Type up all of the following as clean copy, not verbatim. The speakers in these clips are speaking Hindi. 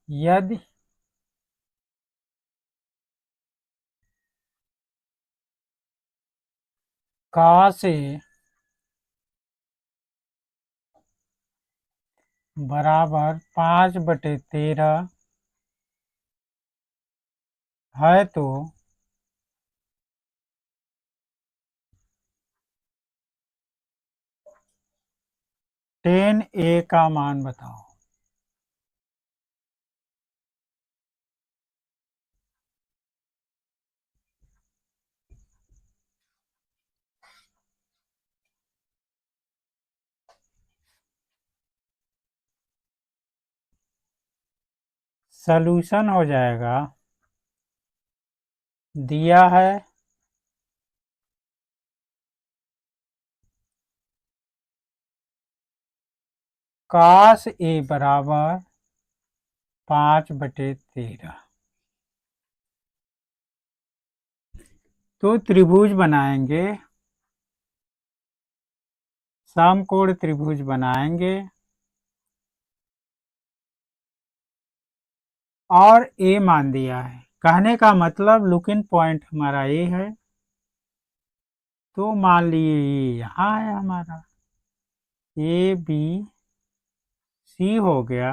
यदि का से बराबर 5/13 है तो tan A का मान बताओ। सॉल्यूशन हो जाएगा, दिया है cos A बराबर 5/13। तो त्रिभुज बनाएंगे, समकोण त्रिभुज बनाएंगे और A मान दिया है। कहने का मतलब लुकिंग पॉइंट हमारा A है, तो मान लिए ये यहाँ है हमारा ABC हो गया।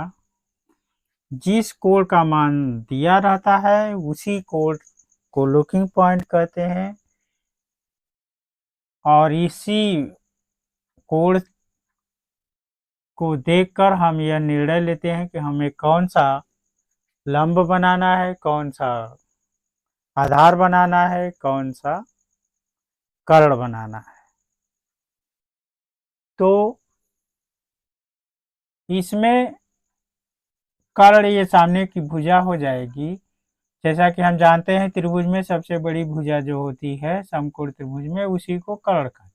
जिस कोण का मान दिया रहता है उसी कोण को लुकिंग पॉइंट कहते हैं, और इसी कोण को देखकर हम यह निर्णय लेते हैं कि हमें कौन सा लंब बनाना है, कौन सा आधार बनाना है, कौन सा कर्ण बनाना है। तो इसमें कर्ण ये सामने की भुजा हो जाएगी। जैसा कि हम जानते हैं त्रिभुज में सबसे बड़ी भुजा जो होती है समकोण त्रिभुज में, उसी को कर्ण कहते हैं।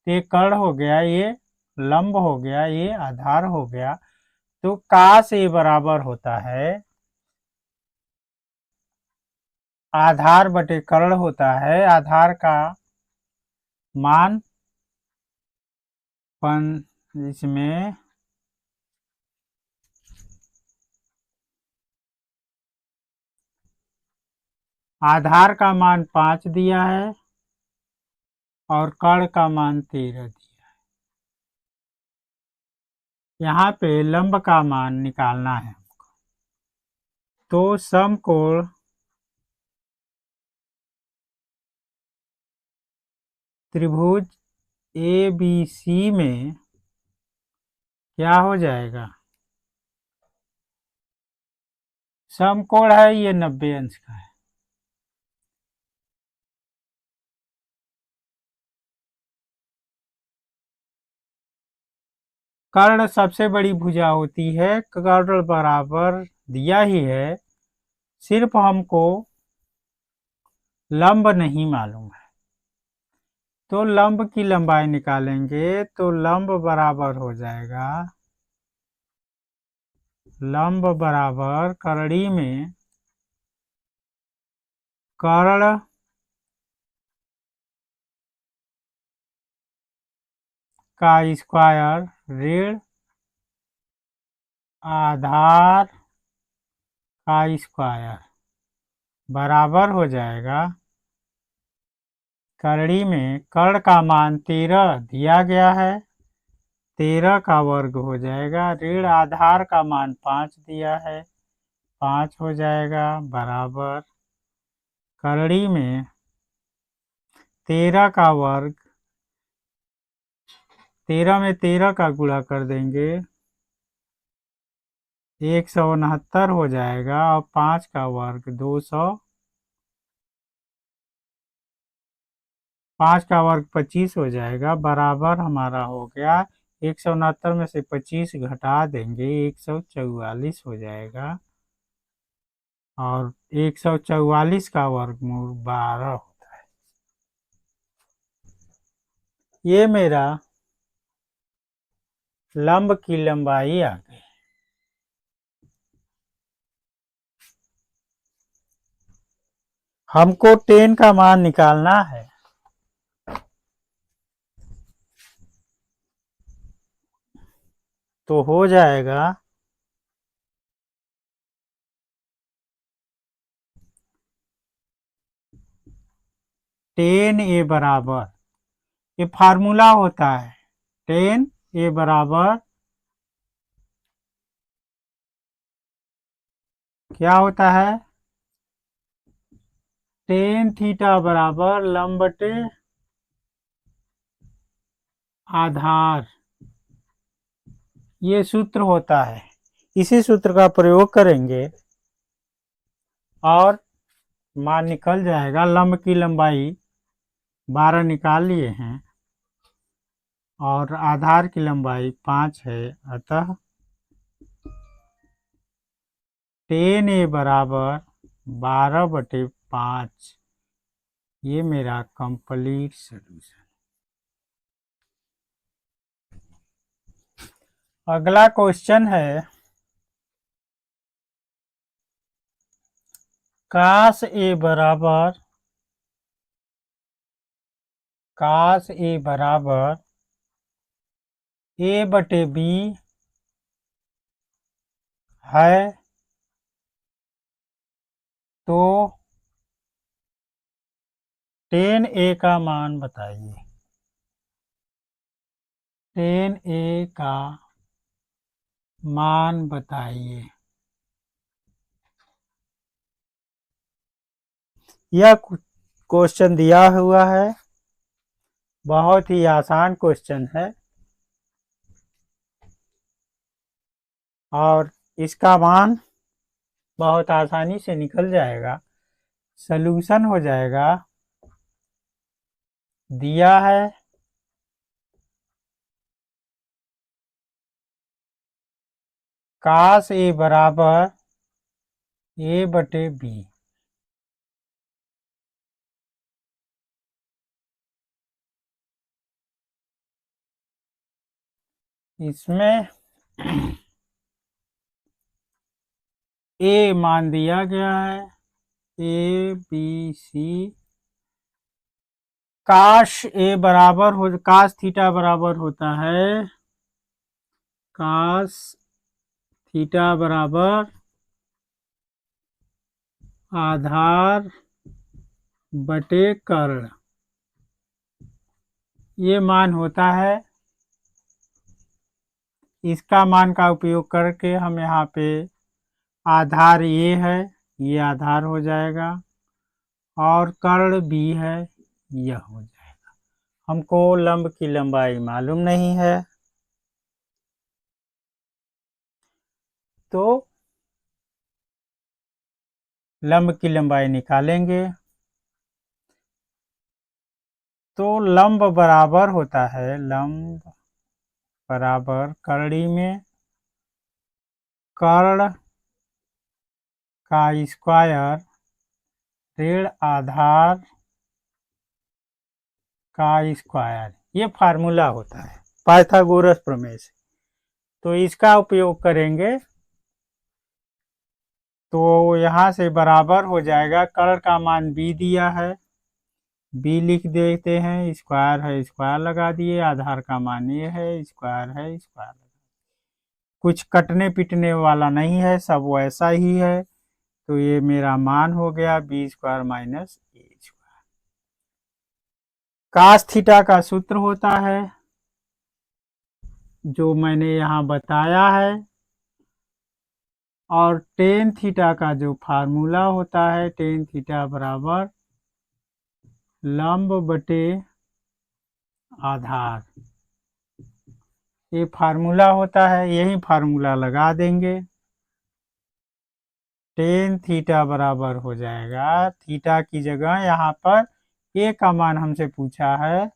तो ये कर्ण हो गया, ये लंब हो गया, ये आधार हो गया। तो का से बराबर होता है आधार बटे कर्ण होता है। आधार का मान इसमें आधार का मान 5 दिया है और कर्ण का मान 13 दिया है। यहाँ पे लंब का मान निकालना है। तो समकोण त्रिभुज ABC में क्या हो जाएगा, समकोण है ये 90 अंश का है। कर्ण सबसे बड़ी भुजा होती है, कर्ण बराबर दिया ही है, सिर्फ हमको लंब नहीं मालूम है। तो लंब की लंबाई निकालेंगे तो लंब बराबर हो जाएगा, लंब बराबर करड़ी में कर्ण का स्क्वायर ऋण आधार का स्क्वायर बराबर हो जाएगा। करड़ी में कर्ण का मान 13 दिया गया है, 13 का वर्ग हो जाएगा, ऋण आधार का मान 5 दिया है, 5 हो जाएगा बराबर करड़ी में 13 का वर्ग, 13 में 13 का गुणा कर देंगे 169 हो जाएगा, और 5 का वर्ग 200, 5 का वर्ग 25 हो जाएगा बराबर हमारा हो गया 169 में से 25 घटा देंगे 144 हो जाएगा, और 144 का वर्गमूल 12 होता है। ये मेरा लंब की लंबाई आ गई। हमको tan का मान निकालना है। तो हो जाएगा टेन ए बराबर, ये फार्मूला होता है, टेन ए बराबर क्या होता है, टेन थीटा बराबर लंब बटे आधार, ये सूत्र होता है। इसी सूत्र का प्रयोग करेंगे और मान निकल जाएगा। लंब की लंबाई 12 निकाल लिए हैं और आधार की लंबाई 5 है, अतः टेन ए बराबर 12/5, ये मेरा कंप्लीट सॉल्यूशन। अगला क्वेश्चन है, काश ए बराबर A/B है तो टेन ए का मान बताइए। टेन ए का मान बताइए। यह क्वेश्चन दिया हुआ है, बहुत ही आसान क्वेश्चन है और इसका मान बहुत आसानी से निकल जाएगा, सॉल्यूशन हो जाएगा। दिया है काश ए बराबर A/B, इसमें ए मान दिया गया है, ABC, काश थीटा बराबर होता है, काश थीटा बराबर आधार बटे कर्ण, ये मान होता है। इसका मान का उपयोग करके हम यहाँ पे आधार ये है, ये आधार हो जाएगा और कर्ण बी है, यह हो जाएगा। हमको लंब की लंबाई मालूम नहीं है तो लंब की लंबाई निकालेंगे। तो लंब बराबर होता है, लंब बराबर कर्णी में कर्ण का स्क्वायर ऋण आधार का स्क्वायर, ये फार्मूला होता है पाइथागोरस प्रमेय से। तो इसका उपयोग करेंगे तो यहाँ से बराबर हो जाएगा, कर्ण का मान b दिया है, b लिख देते हैं, स्क्वायर है स्क्वायर लगा दिए, आधार का मान ये है, स्क्वायर है स्क्वायर, कुछ कटने पिटने वाला नहीं है, सब वैसा ही है। तो ये मेरा मान हो गया B² माइनस A²। काश थीटा का सूत्र होता है जो मैंने यहाँ बताया है, और टेन थीटा का जो फार्मूला होता है, टेन थीटा बराबर लंब बटे आधार, ये फार्मूला होता है, यही फार्मूला लगा देंगे। टेन थीटा बराबर हो जाएगा, थीटा की जगह यहाँ पर ए का मान हमसे पूछा है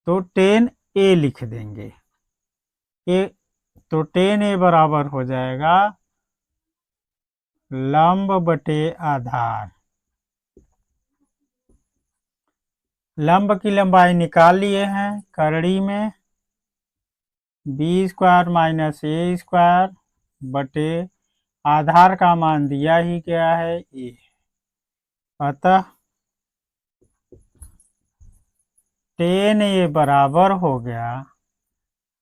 तो टेन ए लिख देंगे। ए तो टेन ए बराबर हो जाएगा लंब बटे आधार, लंब की लंबाई निकाल लिए हैं, करड़ी में B² माइनस A² बटे आधार का मान दिया ही गया है ए, अतः टेन ए बराबर हो गया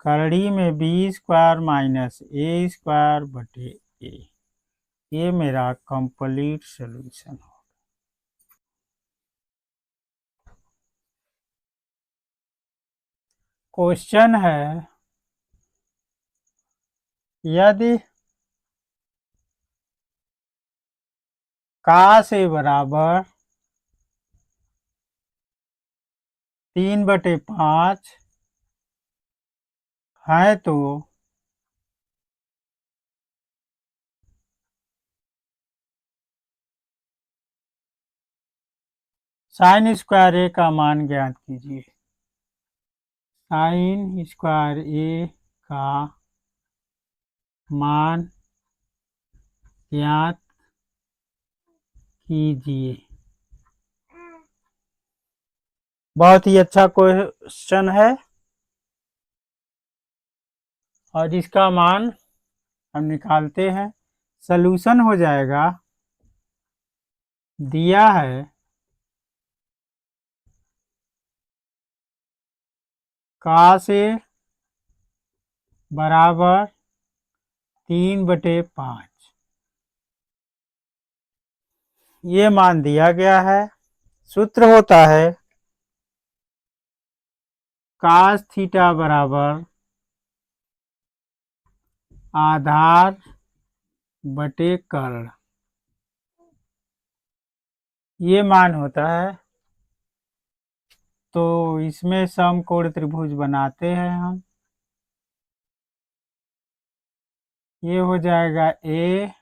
करड़ी में B² माइनस A² बटे ए, ये मेरा कंप्लीट सॉल्यूशन हो। क्वेश्चन है, यदि का से बराबर 3/5 है तो साइन स्क्वायर ए का मान ज्ञात कीजिए। साइन स्क्वायर ए का मान ज्ञात कीजिए। बहुत ही अच्छा क्वेश्चन है और इसका मान हम निकालते हैं। सॉल्यूशन हो जाएगा, दिया है का से बराबर 3/5, ये मान दिया गया है। सूत्र होता है कास थीटा बराबर आधार बटे कर्ण, ये मान होता है। तो इसमें समकोण त्रिभुज बनाते हैं हम। ये हो जाएगा ए,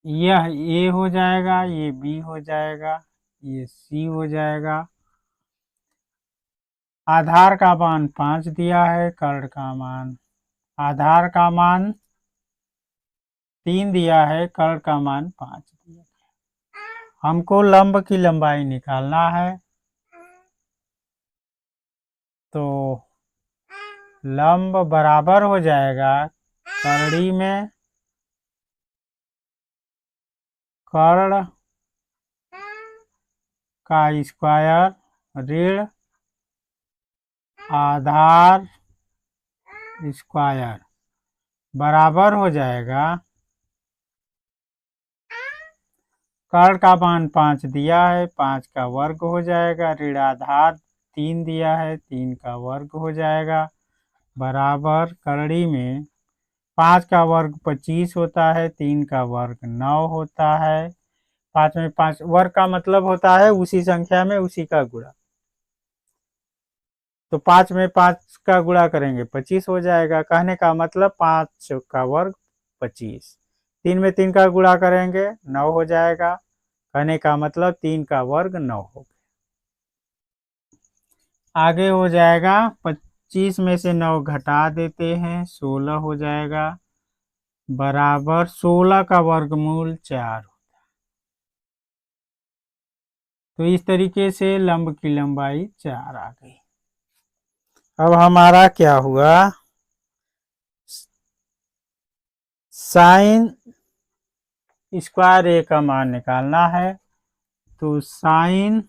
यह ए हो जाएगा, ये बी हो जाएगा, ये सी हो जाएगा। आधार का मान 5 दिया है, कर्ण का मान, आधार का मान 3 दिया है, कर्ण का मान 5 दिया है। हमको लंब की लंबाई निकालना है। तो लंब बराबर हो जाएगा कर्णी में कर्ण का स्क्वायर ऋण आधार स्क्वायर बराबर हो जाएगा, कर्ण का मान 5 दिया है, 5 का वर्ग हो जाएगा, ऋण आधार 3 दिया है, 3 का वर्ग हो जाएगा, बराबर कर्णी में 5 का वर्ग 25 होता है, 3 का वर्ग 9 होता है। 5 में 5 वर्ग का मतलब होता है उसी संख्या में उसी का गुणा। तो 5 में 5 का गुणा करेंगे 25 हो जाएगा। कहने का मतलब 5 का वर्ग 25। 3 में 3 का गुणा करेंगे 9 हो जाएगा। कहने का मतलब 3 का वर्ग 9 हो गया। आगे हो जाएगा 25 में से 9 घटा देते हैं 16 हो जाएगा, बराबर 16 का वर्गमूल 4। तो इस तरीके से लंब की लंबाई 4 आ गई। अब हमारा क्या हुआ, साइन स्क्वायर ए का मान निकालना है। तो साइन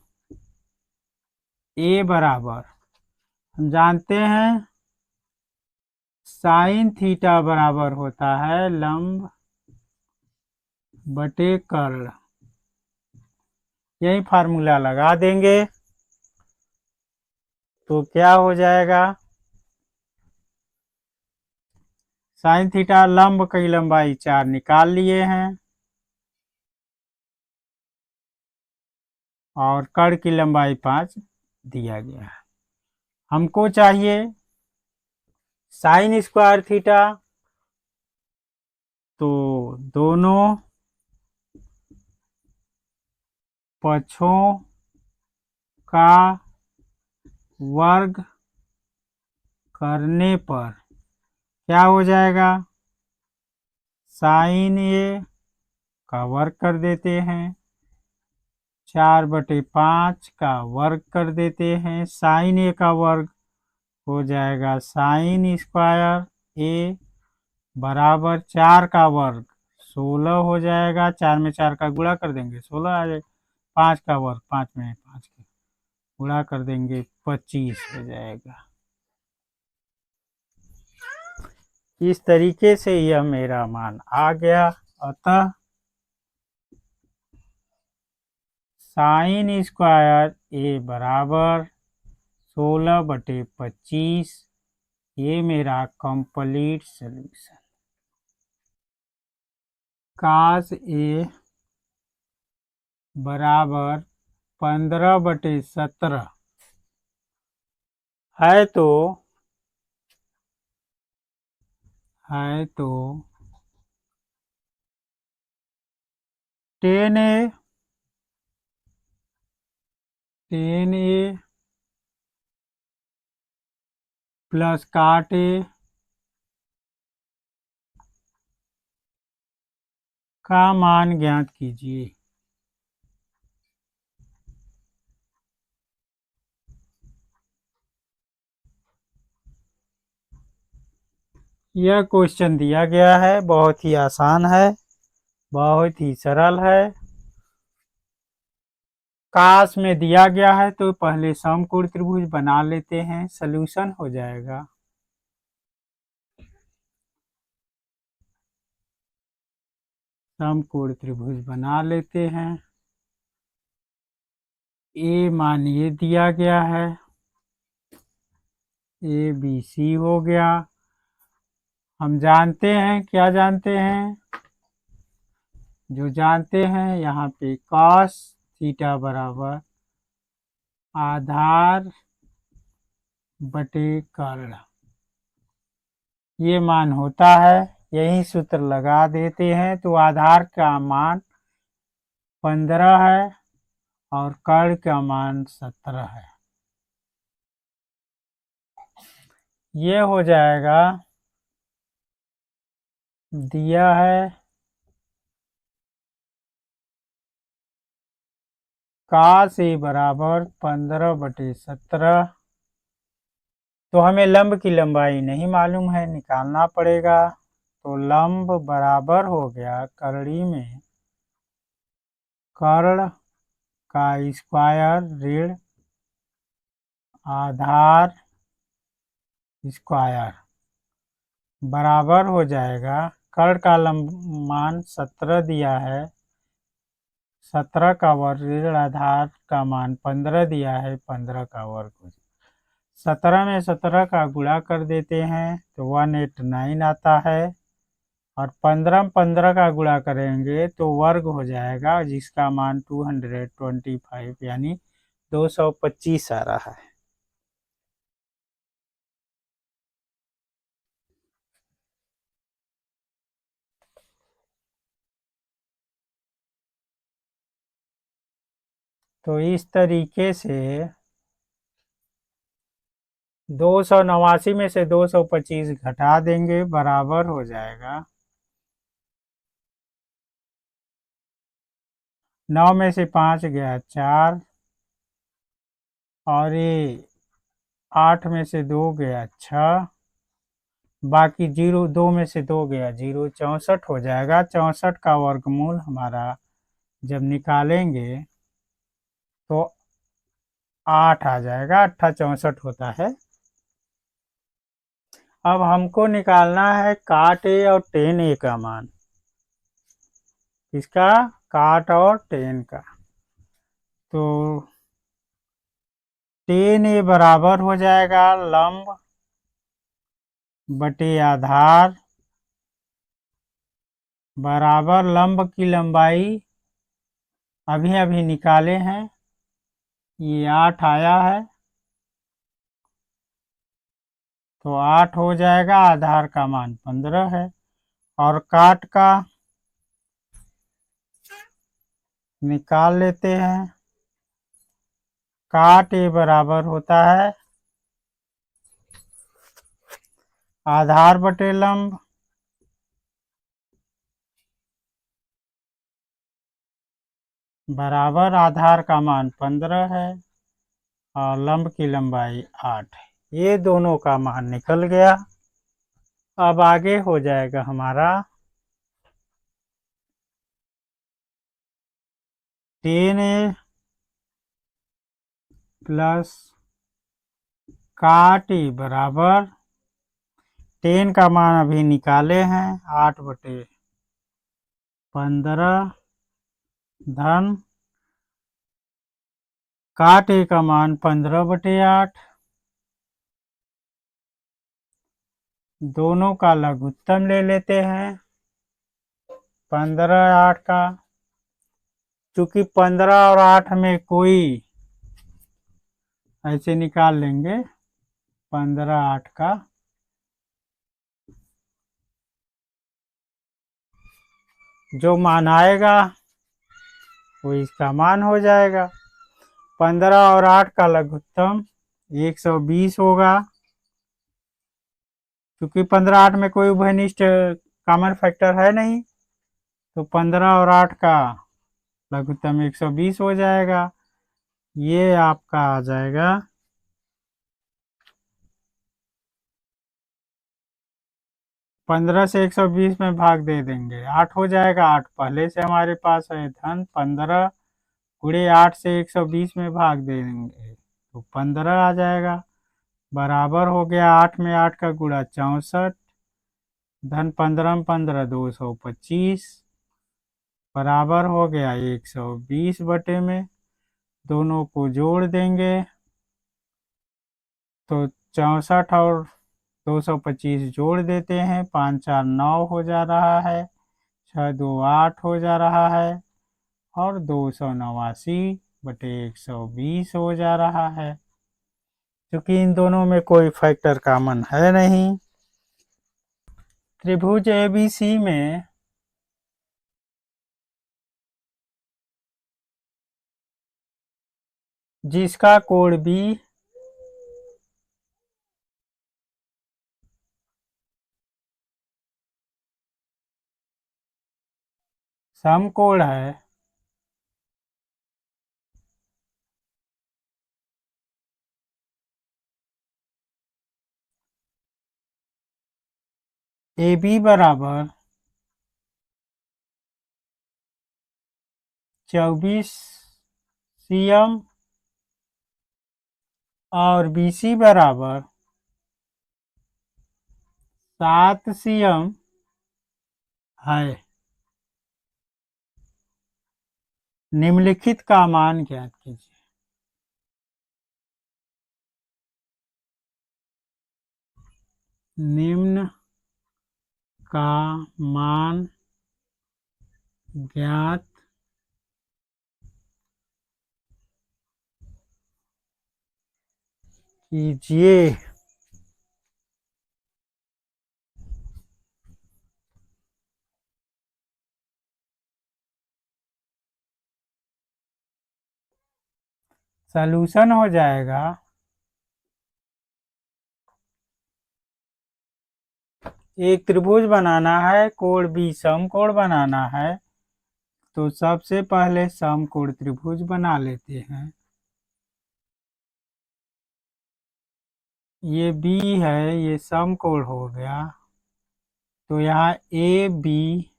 ए बराबर हम जानते हैं साइन थीटा बराबर होता है लंब बटे कर्ण। यही फार्मूला लगा देंगे तो क्या हो जाएगा, साइन थीटा लंब की लंबाई 4 निकाल लिए हैं और कर्ण की लंबाई 5 दिया गया है। हमको चाहिए साइन स्क्वायर थीटा। तो दोनों पक्षों का वर्ग करने पर क्या हो जाएगा, साइन ए का वर्ग कर देते हैं, 4/5 का वर्ग कर देते हैं, साइन ए का वर्ग हो जाएगा साइन स्क्वायर ए बराबर 4 का वर्ग 16 हो जाएगा। 4 में 4 का गुणा कर देंगे 16 आ जाएगा। 5 का वर्ग 5 में 5 का गुणा कर देंगे 25 हो जाएगा। इस तरीके से यह मेरा मान आ गया। अतः साइन स्क्वायर ए बराबर 16/25। ये मेरा कंप्लीट सॉल्यूशन। कास ए बराबर 15/17 है तो 10a प्लस काट ए का मान ज्ञात कीजिए। यह क्वेश्चन दिया गया है, बहुत ही आसान है, बहुत ही सरल है। काश में दिया गया है तो पहले समकोण त्रिभुज बना लेते हैं, सॉल्यूशन हो जाएगा। समकोण त्रिभुज बना लेते हैं। ए मान ये दिया गया है, ए बी सी हो गया। हम जानते हैं, क्या जानते हैं? जो जानते हैं यहाँ पे cos थीटा बराबर आधार बटे कर्ण, ये मान होता है। यही सूत्र लगा देते हैं तो आधार का मान 15 है और कर्ण का मान 17 है। ये हो जाएगा, दिया है cos ए बराबर 15/17। तो हमें लंब की लंबाई नहीं मालूम है, निकालना पड़ेगा। तो लंब बराबर हो गया कर्णी में कर्ण का स्क्वायर ऋण आधार स्क्वायर बराबर हो जाएगा। कर्ण का लंब मान 17 दिया है, 17 का वर्ग ऋण आधार का मान 15 दिया है, 15 का वर्ग हो जाएगा। 17 में 17 का गुणा कर देते हैं तो 189 आता है और 15 में 15 का गुणा करेंगे तो वर्ग हो जाएगा, जिसका मान 225 यानी 225 आ रहा है। तो इस तरीके से 289 में से 225 घटा देंगे, बराबर हो जाएगा 9 में से 5 गया 4 और ये 8 में से 2 गया 6, बाकी 0, 2 में से 2 गया 0, 64 हो जाएगा। 64 का वर्गमूल हमारा जब निकालेंगे तो 8 आ जाएगा, 8 64 होता है। अब हमको निकालना है काट ए और टेन ए का मान, इसका काट और टेन का। तो टेन ए बराबर हो जाएगा लंब बटे आधार बराबर लंब की लंबाई अभी अभी निकाले हैं, ये 8 आया है तो 8 हो जाएगा, आधार का मान 15 है। और काट का निकाल लेते हैं। काट ए बराबर होता है आधार बटे लंब बराबर आधार का मान 15 है और लंब की लंबाई 8 है। ये दोनों का मान निकल गया। अब आगे हो जाएगा हमारा 10a प्लस काट ए बराबर 10 का मान अभी निकाले हैं 8/15 धन काट ए का मान 15/8, दोनों का लघुत्तम ले लेते हैं 15/8 का। चूंकि 15 और 8 में कोई ऐसे निकाल लेंगे 15/8 का, जो मान आएगा वो इसका मान हो जाएगा। 15 और 8 का लघुत्तम 120 होगा। क्योंकि 15/8 में कोई उभयनिष्ठ कॉमन फैक्टर है नहीं, तो 15 और 8 का लघुत्तम 120 हो जाएगा। ये आपका आ जाएगा 15 से 120 में भाग दे देंगे 8 हो जाएगा। 8 पहले से हमारे पास है, धन 15 गुणे 8 से 120 में भाग दे देंगे तो 15 आ जाएगा। बराबर हो गया 8 में 8 का गुणा 64, धन 15 में 15 225, बराबर हो गया 120 दोनों को जोड़ देंगे तो 64 और 225 जोड़ देते हैं, 5 4 9 हो जा रहा है, 6 2 8 हो जा रहा है और 289/120 हो जा रहा है। क्योंकि इन दोनों में कोई फैक्टर कॉमन है नहीं। त्रिभुज एबीसी में जिसका कोण बी समकोण है, ए बी बराबर 24 cm और बी सी बराबर 7 cm है। निम्नलिखित का मान ज्ञात कीजिए। निम्न का मान ज्ञात कीजिए। सॉल्यूशन हो जाएगा एक त्रिभुज बनाना है, कोण बी समकोण बनाना है, तो सबसे पहले समकोण त्रिभुज बना लेते हैं। ये बी है, ये समकोण हो गया, तो यहाँ ए बी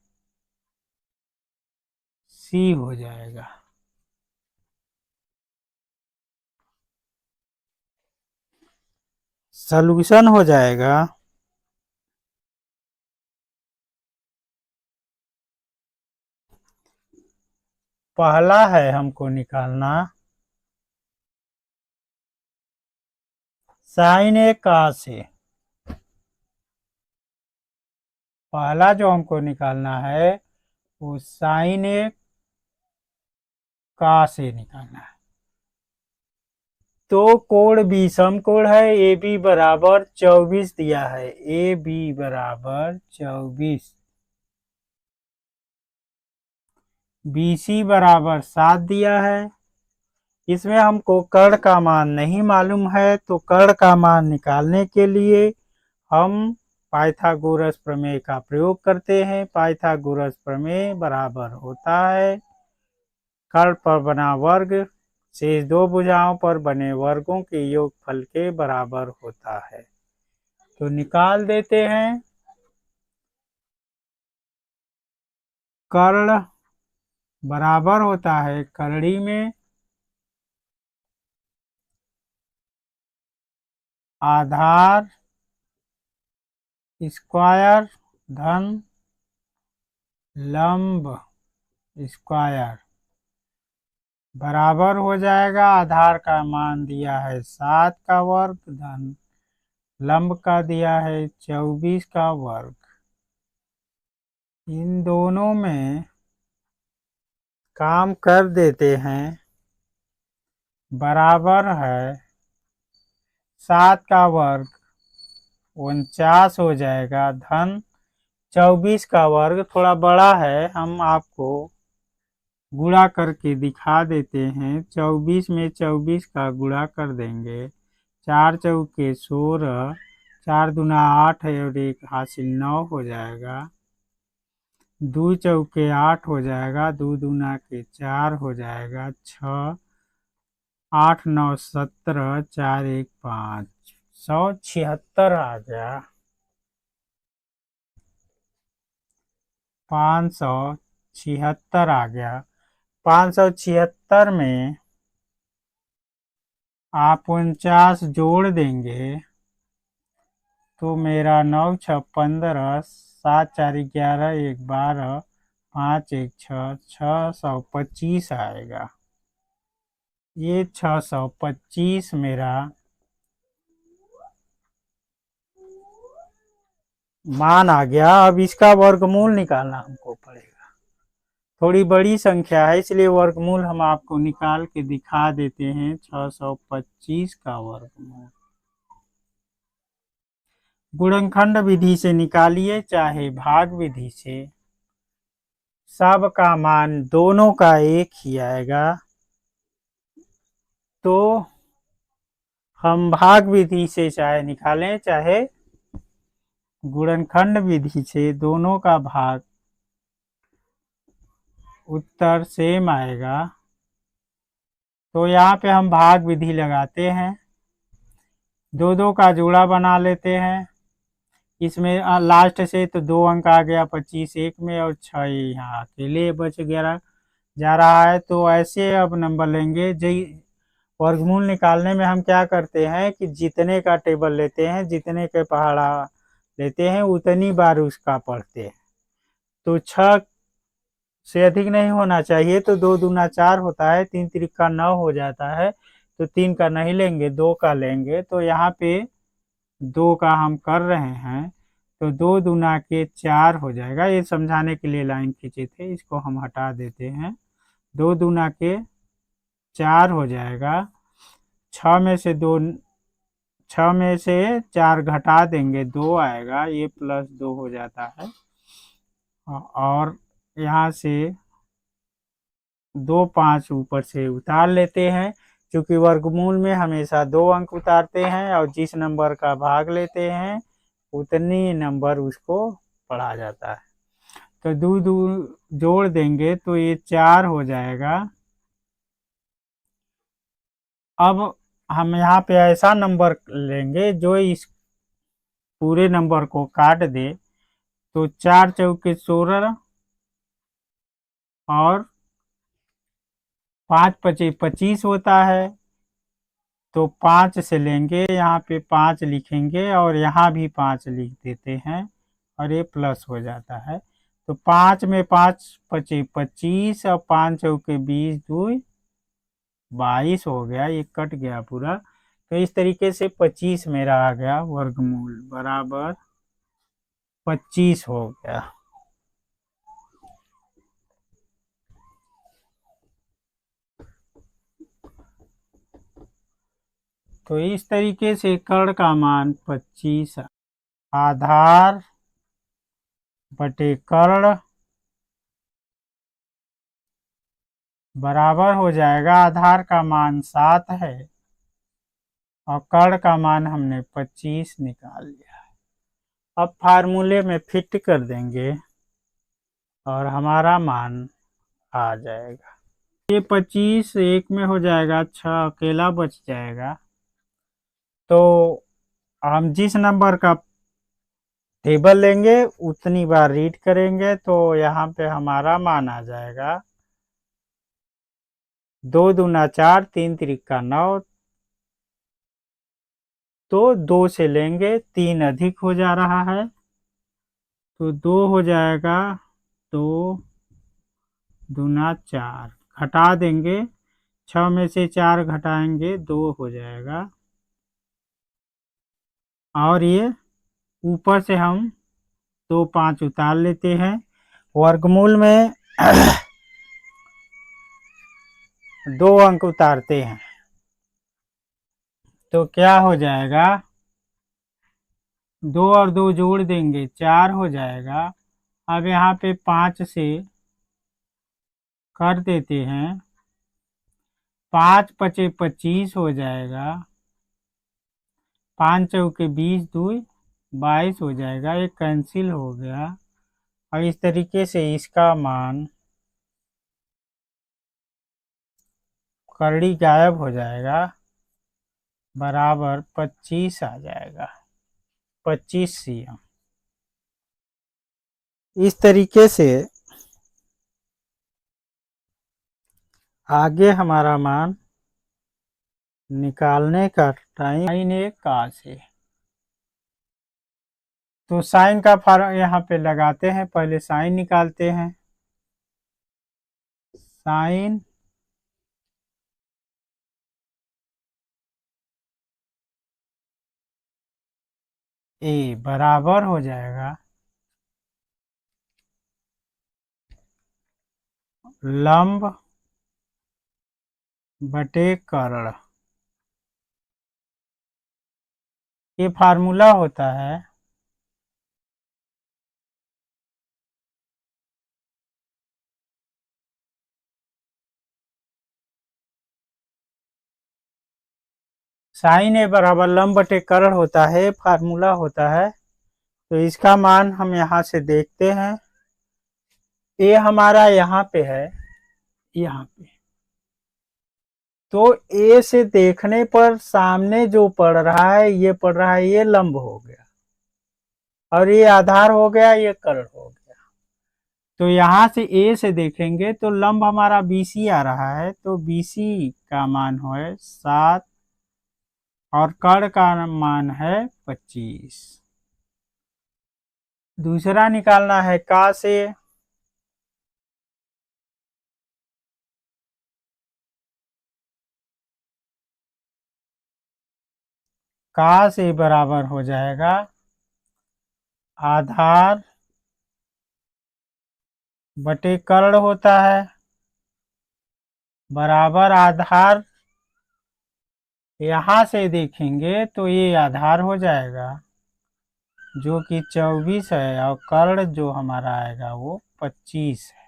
सी हो जाएगा। सॉल्यूशन हो जाएगा पहला है हमको निकालना साइन ए कॉस ए। पहला जो हमको निकालना है वो साइन ए कॉस ए निकालना है। तो कोण बी समकोण है, ए बी बराबर 24 दिया है, ए बी बराबर 24, बी सी बराबर 7 दिया है। इसमें हमको कर्ण का मान नहीं मालूम है, तो कर्ण का मान निकालने के लिए हम पाइथागोरस प्रमेय का प्रयोग करते हैं। पाइथागोरस प्रमेय बराबर होता है कर्ण पर बना वर्ग शेष दो भुजाओं पर बने वर्गों के योगफल के बराबर होता है। तो निकाल देते हैं। कर्ण बराबर होता है करड़ी में आधार स्क्वायर धन लंब स्क्वायर। बराबर हो जाएगा। आधार का मान दिया है 7 का वर्ग धन लंब का दिया है 24 का वर्ग। इन दोनों में काम कर देते हैं। बराबर है 7 का वर्ग 49 हो जाएगा धन 24 का वर्ग। थोड़ा बड़ा है, हम आपको गुणा करके दिखा देते हैं। 24 में 24 का गुणा कर देंगे। 4 चौके 16, 4 दूना 8 है और 1 हासिल 9 हो जाएगा। 2 चौके 8 हो जाएगा, 2 दूना के 4 हो जाएगा। 6, 8 9 17, 4 1 5, 176 आ गया। 576 आ गया। 576 में आप 49 जोड़ देंगे तो मेरा 9 6 15, 7 4 11, 1 12, 5 1 6, 625 आएगा। ये 625 मेरा मान आ गया। अब इसका वर्गमूल निकालना हमको पड़ेगा। थोड़ी बड़ी संख्या है इसलिए वर्गमूल हम आपको निकाल के दिखा देते हैं। 625 का वर्गमूल गुणनखंड विधि से निकालिए चाहे भाग विधि से, सब का मान दोनों का एक ही आएगा। तो हम भाग विधि से चाहे निकालें चाहे गुणनखंड विधि से, दोनों का भाग उत्तर सेम आएगा। तो यहाँ पे हम भाग विधि लगाते हैं। 2 2 का जोड़ा बना लेते हैं। इसमें लास्ट से तो 2 अंक आ गया 25 एक में और 6 यहाँ अकेले बच गया जा रहा है। तो ऐसे अब नंबर लेंगे। वर्गमूल निकालने में हम क्या करते हैं कि जितने का टेबल लेते हैं, जितने के पहाड़ा लेते हैं उतनी बार उसका पढ़ते हैं। तो 6 से अधिक नहीं होना चाहिए। तो 2 दूना 4 होता है, 3 तिरिका 9 हो जाता है। तो 3 का नहीं लेंगे, 2 का लेंगे। तो यहाँ पे 2 का हम कर रहे हैं तो 2 दूना के 4 हो जाएगा। ये समझाने के लिए लाइन खींचे थे, इसको हम हटा देते हैं। 2 दूना के 4 हो जाएगा। 6 में से 2, 6 में से 4 घटा देंगे 2 आएगा। ये प्लस 2 हो जाता है। और यहाँ से 2 5 ऊपर से उतार लेते हैं। क्योंकि वर्गमूल में हमेशा 2 अंक उतारते हैं और जिस नंबर का भाग लेते हैं उतनी नंबर उसको पढ़ा जाता है। तो 2 2 जोड़ देंगे तो ये 4 हो जाएगा। अब हम यहाँ पे ऐसा नंबर लेंगे जो इस पूरे नंबर को काट दे। तो 4 चौके 16 और 5 पचे 25 होता है। तो 5 से लेंगे, यहाँ पे 5 लिखेंगे और यहाँ भी 5 लिख देते हैं और ये प्लस हो जाता है। तो 5 में 5 पचे 25 और 5 चौके 20, 2 22 हो गया। ये कट गया पूरा। तो इस तरीके से 25 मेरा आ गया वर्गमूल बराबर 25 हो गया। तो इस तरीके से कर्ण का मान 25 आधार बटे कर्ण बराबर हो जाएगा। आधार का मान 7 है और कर्ण का मान हमने 25 निकाल लिया है। अब फार्मूले में फिट कर देंगे और हमारा मान आ जाएगा। ये 25 एक में हो जाएगा, 6 अकेला बच जाएगा। तो हम जिस नंबर का टेबल लेंगे उतनी बार रीड करेंगे तो यहाँ पे हमारा मान आ जाएगा। 2 दूना 4, 3 तिरिका 9। तो 2 से लेंगे, 3 अधिक हो जा रहा है तो 2 हो जाएगा। 2 दूना 4 घटा देंगे 6 में से 4 घटाएंगे 2 हो जाएगा। और ये ऊपर से हम 2 5 उतार लेते हैं। वर्गमूल में 2 अंक उतारते हैं तो क्या हो जाएगा, 2 और 2 जोड़ देंगे 4 हो जाएगा। अब यहाँ पे 5 से कर देते हैं, 5 पचे 25 हो जाएगा। 5 चौके 20 2 22 हो जाएगा। ये कैंसिल हो गया और इस तरीके से इसका मान करड़ी गायब हो जाएगा, बराबर 25 आ जाएगा, 25 सीएम। इस तरीके से आगे हमारा मान निकालने का टाइम साइन ए का से। तो साइन का फॉर्मूला यहाँ पे लगाते हैं, पहले साइन निकालते हैं। साइन ए बराबर हो जाएगा लंब बटे कर्ण। ये फार्मूला होता है साइन ए बराबर लंब बटे कर्ण होता है, फार्मूला होता है। तो इसका मान हम यहाँ से देखते हैं, ए हमारा यहाँ पे है, यहाँ पे। तो ए से देखने पर सामने जो पड़ रहा है, ये पड़ रहा है, ये लंब हो गया और ये आधार हो गया, ये कर्ण हो गया। तो यहाँ से ए से देखेंगे तो लंब हमारा बीसी आ रहा है, तो बीसी का मान है 7 और कर्ण का मान है 25। दूसरा निकालना है का से। का से बराबर हो जाएगा आधार बटे कर्ण होता है, बराबर आधार। यहाँ से देखेंगे तो ये आधार हो जाएगा जो कि 24 है और कर्ण जो हमारा आएगा वो 25 है।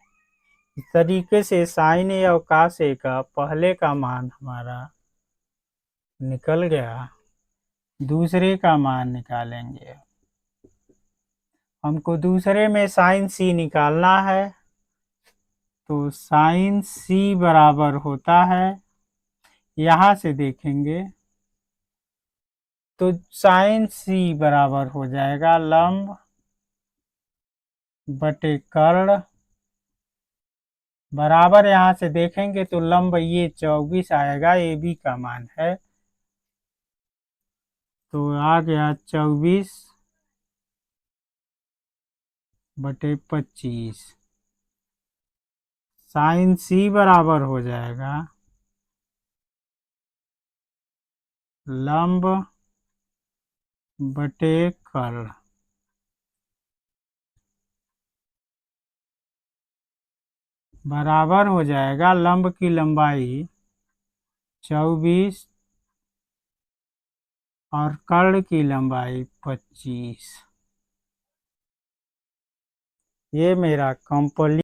इस तरीके से साइन ए और कास ए का पहले का मान हमारा निकल गया। दूसरे का मान निकालेंगे, हमको दूसरे में साइन सी निकालना है। तो साइन सी बराबर होता है, यहाँ से देखेंगे तो साइन सी बराबर हो जाएगा लंब बटे कर्ण, बराबर यहाँ से देखेंगे तो लंब ये 24 आएगा, ए बी का मान है। तो आ गया 24 बटे 25। साइन सी बराबर हो जाएगा लंब बटे कर्ण, बराबर हो जाएगा लंब की लंबाई 24 और कर्ण की लंबाई 25। ये मेरा कंप्लीट